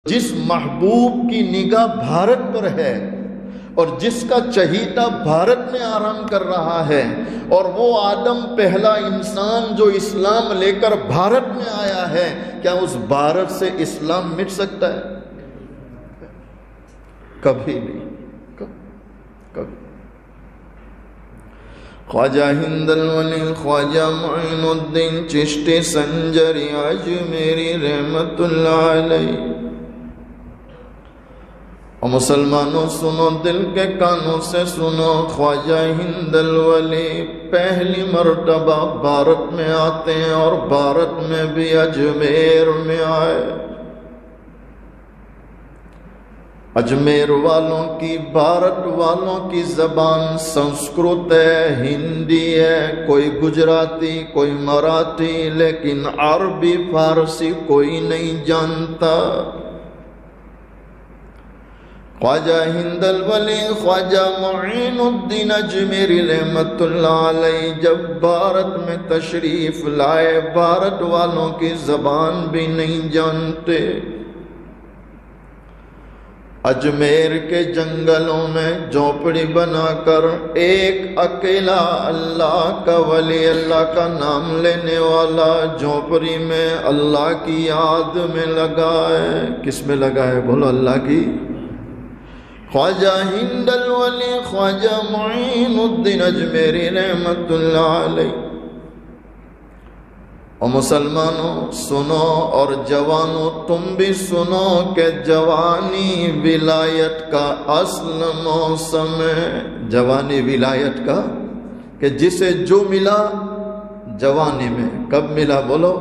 جس محبوب کی نگاہ بھارت پر ہے اور جس کا چہیتا بھارت میں آرام کر رہا ہے، اور وہ آدم پہلا انسان جو اسلام لے کر بھارت میں آیا ہے، کیا اس بھارت سے اسلام مٹ سکتا ہے؟ کبھی نہیں، کبھی۔ خواجہ ہند الولی خواجہ معین الدین چشتی سنجری اجمیری رحمت اللہ علیہ۔ اور مسلمانوں سنو، دل کے کانوں سے سنو، خواجہ ہند الولی پہلی مرتبہ بھارت میں آتے ہیں، اور بھارت میں بھی اجمیر میں آئے۔ اجمیر والوں کی، بھارت والوں کی زبان سنسکرت ہے، ہندی ہے، کوئی گجراتی، کوئی مراٹھی، لیکن عربی فارسی کوئی نہیں جانتا۔ خواجہ ہند الولی خواجہ معین الدین اجمیری رحمت اللہ علیہ جب بھارت میں تشریف لائے، بھارت والوں کی زبان بھی نہیں جانتے۔ اجمیر کے جنگلوں میں جھونپڑی بنا کر ایک اکیلا اللہ کا ولی، اللہ کا نام لینے والا جھونپڑی میں اللہ کی یاد میں لگا ہے۔ کس میں لگا ہے؟ بولو، اللہ کی۔ خواجہ ہند الولی خواجہ معین الدین اجمیری رحمت اللہ علیہ۔ اور مسلمانوں سنو، اور جوانوں تم بھی سنو کہ جوانی ولایت کا اصل موسم ہے۔ جوانی ولایت کا، کہ جسے جو ملا جوانی میں، کب ملا؟ بولو۔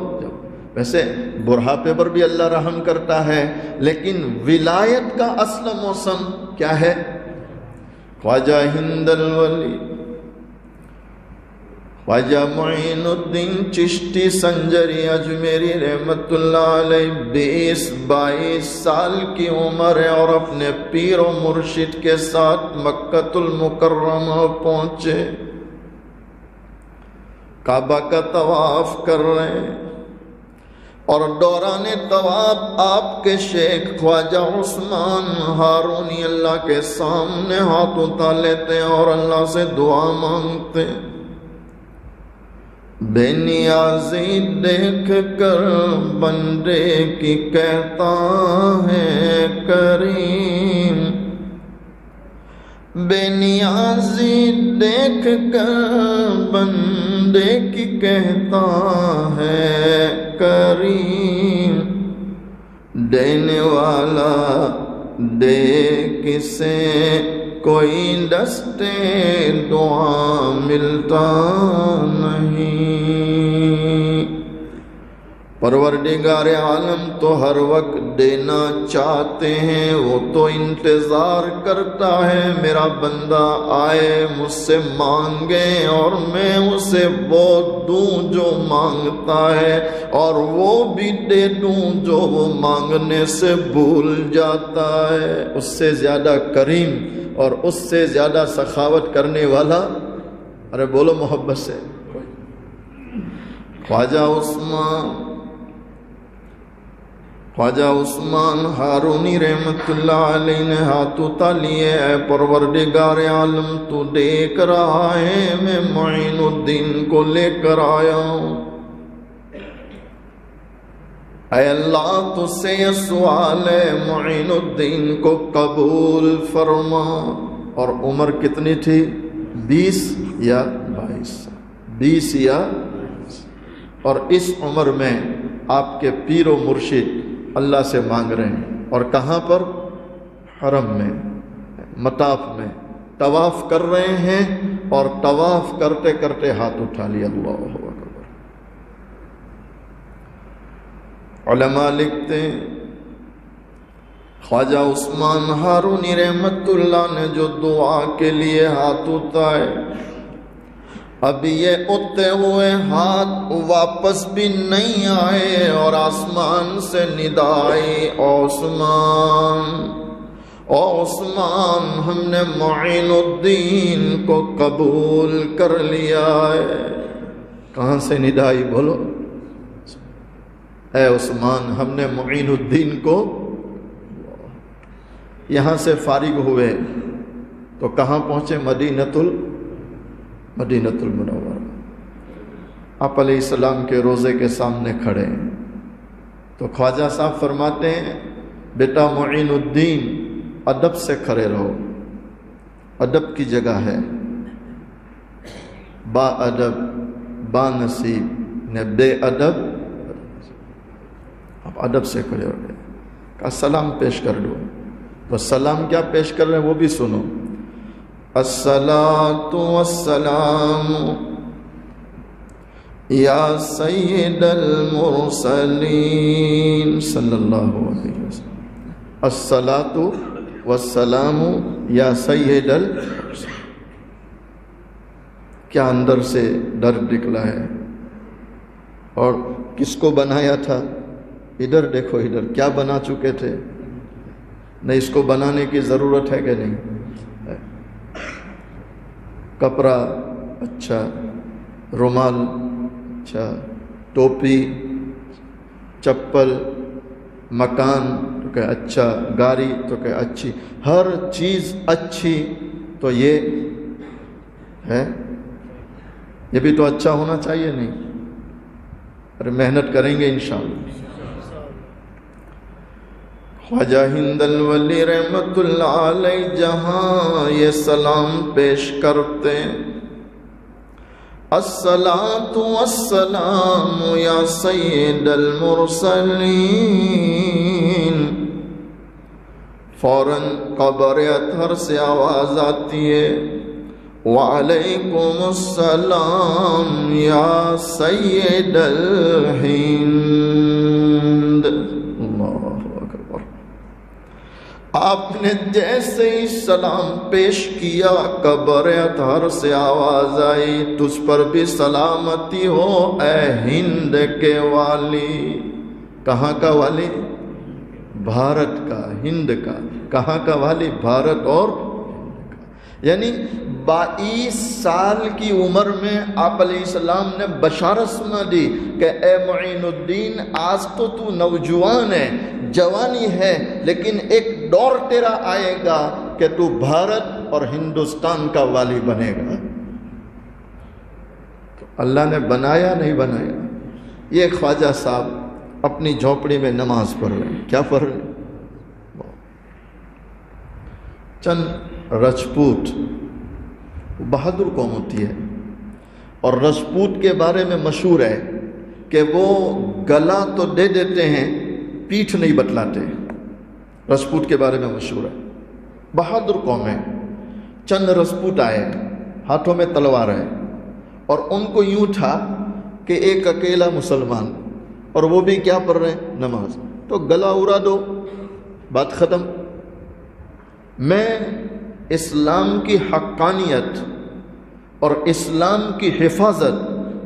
ویسے بڑھاپے پر بھی اللہ رحم کرتا ہے، لیکن ولایت کا اصل موسم کیا ہے؟ خواجہ ہند الولی خواجہ معین الدین چشتی سنجری اجمیری رحمت اللہ علیہ 22 سال کی عمر ہے، اور اپنے پیر و مرشد کے ساتھ مکہ المکرمہ پہنچے، کعبہ کا طواف کر رہے ہیں، اور دوران طواف آپ کے شیخ خواجہ عثمان ہارونی اللہ کے سامنے ہاتھ اٹھا لیتے ہیں اور اللہ سے دعا مانگتے ہیں۔ بے نیازی دیکھ کر بندے کی کہتا ہے کریم، بے نیازی دیکھ کر بندے کی کہتا ہے کریم، دینے والا دے کسے کوئی دستے دعا ملتا نہیں۔ پروردگار عالم تو ہر وقت دینا چاہتے ہیں، وہ تو انتظار کرتا ہے میرا بندہ آئے مجھ سے مانگے، اور میں اسے وہ دوں جو مانگتا ہے، اور وہ بھی دے دوں جو وہ مانگنے سے بھول جاتا ہے۔ اس سے زیادہ کریم اور اس سے زیادہ سخاوت کرنے والا، ارے بولو محبت سے، خواجہ عثمان ہارونی رحمت اللہ علیہ نے ہاتھ اٹھا لیے، اے پروردگار عالم تو دیکھ رہا ہے میں معین الدین کو لے کر آیا ہوں، اے اللہ تجھ سے یہ سوال ہے معین الدین کو قبول فرما۔ اور عمر کتنی تھی؟ 20 یا 22، 20 یا 22۔ اور اس عمر میں آپ کے پیر و مرشد اللہ سے مانگ رہے ہیں، اور کہاں پر؟ حرم میں، مطاف میں طواف کر رہے ہیں، اور طواف کرتے کرتے ہاتھ اٹھا لیا۔ اللہ اکبر۔ علماء لکھتے ہیں خواجہ عثمان ہارونی رحمت اللہ نے جو دعا کے لیے ہاتھ اٹھائے، اب یہ اٹھتے ہوئے ہاتھ واپس بھی نہیں آئے، اور آسمان سے ندا آئی، عثمان، او عثمان ہم نے معین الدین کو قبول کر لیا ہے۔ کہاں سے ندا آئی؟ بولو، اے عثمان ہم نے معین الدین کو یہاں سے فارغ ہوئے تو کہاں پہنچے؟ مدینۃ المنورہ۔ آپ علیہ السلام کے روزے کے سامنے کھڑے ہیں تو خواجہ صاحب فرماتے ہیں بیٹا معین الدین ادب سے کھڑے رہو، ادب کی جگہ ہے، با ادب با نصیب نے بے ادب، آپ ادب سے کھڑے ہو گئے، کہا سلام پیش کر دو۔ تو سلام کیا پیش کر رہے ہیں وہ بھی سنو، الصلاۃ والسلام یا سید المرسلین صلی اللہ علیہ وسلم، الصلاۃ والسلام یا سید المرسلین۔ کیا اندر سے درد نکلا ہے؟ اور کس کو بنایا تھا؟ ادھر دیکھو، ادھر کیا بنا چکے تھے؟ نہیں، اس کو بنانے کی ضرورت ہے کہ نہیں؟ کپڑا اچھا، رومال اچھا، ٹوپی، چپل، مکان تو کہ اچھا، گاڑی تو کہ اچھی، ہر چیز اچھی، تو یہ ہے، یہ بھی تو اچھا ہونا چاہیے نہیں؟ ارے محنت کریں گے انشاءاللہ۔ خواجہ ہند الولی رحمت اللہ علیہ جہاں یہ سلام پیش کرتے، الصلاۃ والسلام یا سید المرسلین، فوراً قبر اطہر سے آواز آتی ہے، وعلیکم السلام یا سید الہند۔ اللہ اکبر۔ آپ نے جیسے ہی سلام پیش کیا قبر اطہر سے آواز آئی، تجھ پر بھی سلامتی ہو اے ہند کے والی۔ کہاں کا والی؟ بھارت کا، ہند کا۔ کہاں کا والی؟ بھارت اور ہند کا۔ یعنی 22 سال کی عمر میں آپ علیہ السلام نے بشارت سنا دی کہ اے معین الدین، آج تو نوجوان ہے، جوانی ہے، لیکن ایک دور تیرا آئے گا کہ تو بھارت اور ہندوستان کا والی بنے گا۔ تو اللہ نے بنایا نہیں بنایا؟ یہ خواجہ صاحب اپنی جھونپڑی میں نماز پڑھ رہے ہیں، کیا پڑھ رہے ہیں؟ چند رجپوت، بہادر قوم ہوتی ہے، اور رجپوت کے بارے میں مشہور ہے کہ وہ گلا تو دے دیتے ہیں، پیٹھ نہیں بتلاتے۔ رجپوت کے بارے میں مشہور ہے، بہادر قوم ہے۔ چند رجپوت آئے، ہاتھوں میں تلوار ہے، اور ان کو یوں تھا کہ ایک اکیلا مسلمان، اور وہ بھی کیا پڑھ رہے ہیں؟ نماز، تو گلا اڑا دو، بات ختم۔ میں اسلام کی حقانیت اور اسلام کی حفاظت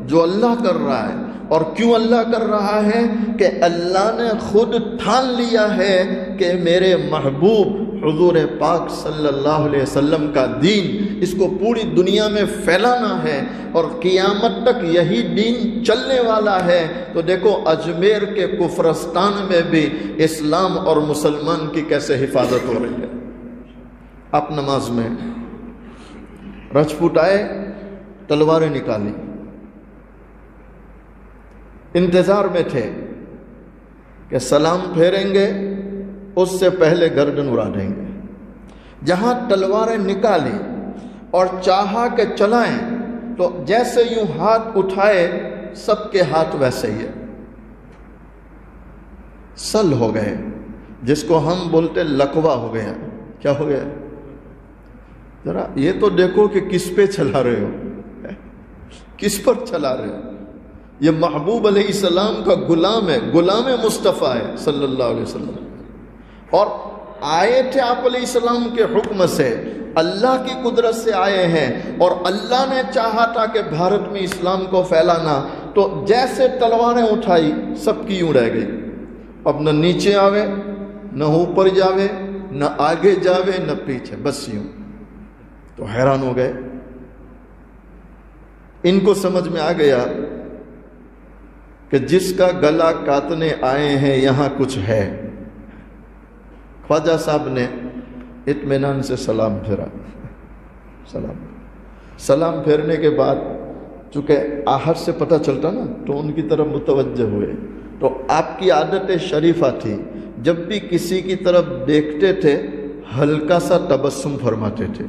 جو اللہ کر رہا ہے، اور کیوں اللہ کر رہا ہے کہ اللہ نے خود ٹھان لیا ہے کہ میرے محبوب حضور پاک صلی اللہ علیہ وسلم کا دین اس کو پوری دنیا میں پھیلانا ہے، اور قیامت تک یہی دین چلنے والا ہے۔ تو دیکھو اجمیر کے کفرستان میں بھی اسلام اور مسلمان کی کیسے حفاظت ہو رہی ہے۔ آپ نماز میں، رجپوت آئے، تلواریں نکالی، انتظار میں تھے کہ سلام پھیریں گے، اس سے پہلے گردن اڑا دیں گے۔ جہاں تلواریں نکالی اور چاہا کہ چلائیں، تو جیسے یوں ہاتھ اٹھائے، سب کے ہاتھ ویسے ہی ہے، سل ہو گئے، جس کو ہم بولتے لکوا ہو گیا۔ کیا ہو گیا؟ ذرا یہ تو دیکھو کہ کس پہ چلا رہے ہو، کس پر چلا رہے ہو؟ یہ محبوب علیہ السلام کا غلام ہے، غلام مصطفیٰ ہے صلی اللہ علیہ وسلم، اور آئے تھے آپ علیہ السلام کے حکم سے، اللہ کی قدرت سے آئے ہیں، اور اللہ نے چاہا تھا کہ بھارت میں اسلام کو پھیلانا، تو جیسے تلواریں اٹھائی سب کی یوں رہ گئی، اب نہ نیچے آوے، نہ اوپر جاوے، نہ آگے جاوے، نہ پیچھے، بس یوں۔ تو حیران ہو گئے، ان کو سمجھ میں آ گیا کہ جس کا گلا کاٹنے آئے ہیں یہاں کچھ ہے۔ خواجہ صاحب نے اطمینان سے سلام پھیرا، سلام پھیرنے کے بعد چونکہ آہٹ سے پتہ چلتا نا تو ان کی طرف متوجہ ہوئے. تو آپ کی عادت شریفہ تھی، جب بھی کسی کی طرف دیکھتے تھے ہلکا سا تبسم فرماتے تھے،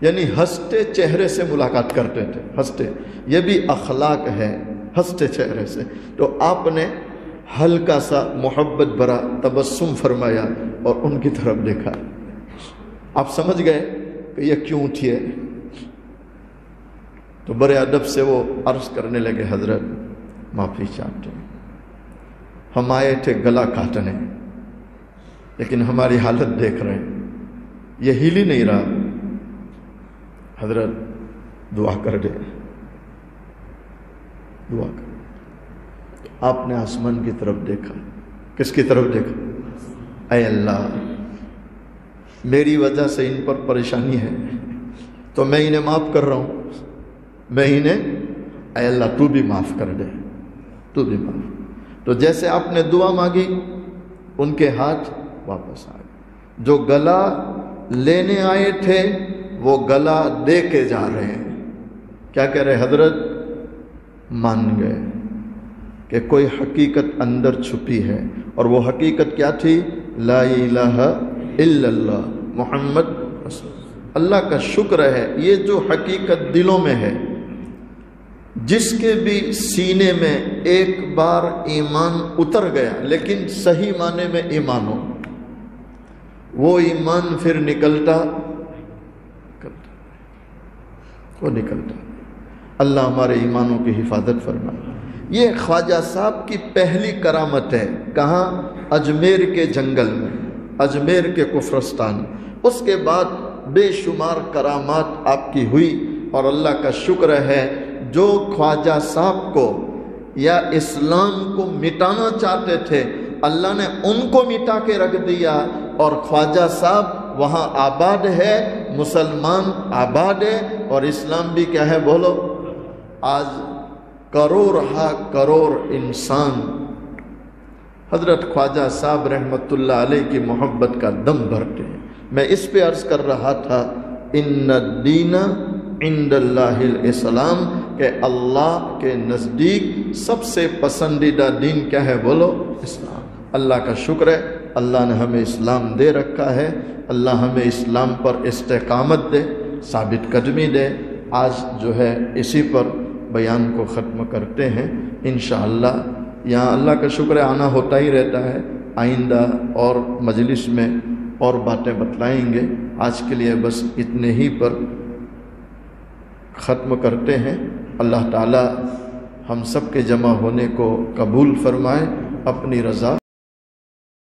یعنی ہنستے چہرے سے ملاقات کرتے تھے. ہنستے، یہ بھی اخلاق ہے، ہنستے چہرے سے. تو آپ نے ہلکا سا محبت بھرا تبسم فرمایا اور ان کی طرف دیکھا. آپ سمجھ گئے کہ یہ کیوں اٹھی ہے. تو بڑے ادب سے وہ عرض کرنے لگے، حضرت معافی چاہتے ہیں، ہم آئے تھے گلا کاٹنے، لیکن ہماری حالت دیکھ رہے ہیں، یہ ہل ہی نہیں رہا. حضرت دعا کر دے، دعا کر. آپ نے آسمان کی طرف دیکھا. کس کی طرف دیکھا؟ اے اللہ، میری وجہ سے ان پر پریشانی ہے تو میں انہیں معاف کر رہا ہوں، میں انہیں، اے اللہ تو بھی معاف کر دے، تو بھی معاف. تو جیسے آپ نے دعا مانگی ان کے ہاتھ واپس آ گئے. جو گلا لینے آئے تھے وہ گلا دے کے جا رہے ہیں. کیا کہہ رہے؟ حضرت مان گئے کہ کوئی حقیقت اندر چھپی ہے، اور وہ حقیقت کیا تھی؟ لا الہ الا اللہ محمد رسول. اللہ کا شکر ہے یہ جو حقیقت دلوں میں ہے، جس کے بھی سینے میں ایک بار ایمان اتر گیا، لیکن صحیح معنی میں ایمان ہو، وہ ایمان پھر نکلتا. اللہ ہمارے ایمانوں کی حفاظت فرمائے. یہ خواجہ صاحب کی پہلی کرامت ہے. کہاں؟ اجمیر کے جنگل میں، اجمیر کے کفرستان. اس کے بعد بے شمار کرامات آپ کی ہوئی، اور اللہ کا شکر ہے جو خواجہ صاحب کو یا اسلام کو مٹانا چاہتے تھے اللہ نے ان کو مٹا کے رکھ دیا، اور خواجہ صاحب وہاں آباد ہے، مسلمان آباد ہے، اور اسلام بھی کیا ہے بولو. آج کروڑ ہا کروڑ انسان حضرت خواجہ صاحب رحمت اللہ علیہ کی محبت کا دم بھرتے ہیں. میں اس پہ عرض کر رہا تھا، ان الدین عند اللہ الاسلام، کہ اللہ کے نزدیک سب سے پسندیدہ دین کیا ہے بولو؟ اسلام. اللہ کا شکر ہے اللہ نے ہمیں اسلام دے رکھا ہے. اللہ ہمیں اسلام پر استقامت دے، ثابت قدمی دے. آج جو ہے اسی پر بیان کو ختم کرتے ہیں انشاءاللہ. یہاں اللہ کا شکر ہے آنا ہوتا ہی رہتا ہے، آئندہ اور مجلس میں اور باتیں بتلائیں گے. آج کے لیے بس اتنے ہی پر ختم کرتے ہیں. اللہ تعالی ہم سب کے جمع ہونے کو قبول فرمائے، اپنی رضا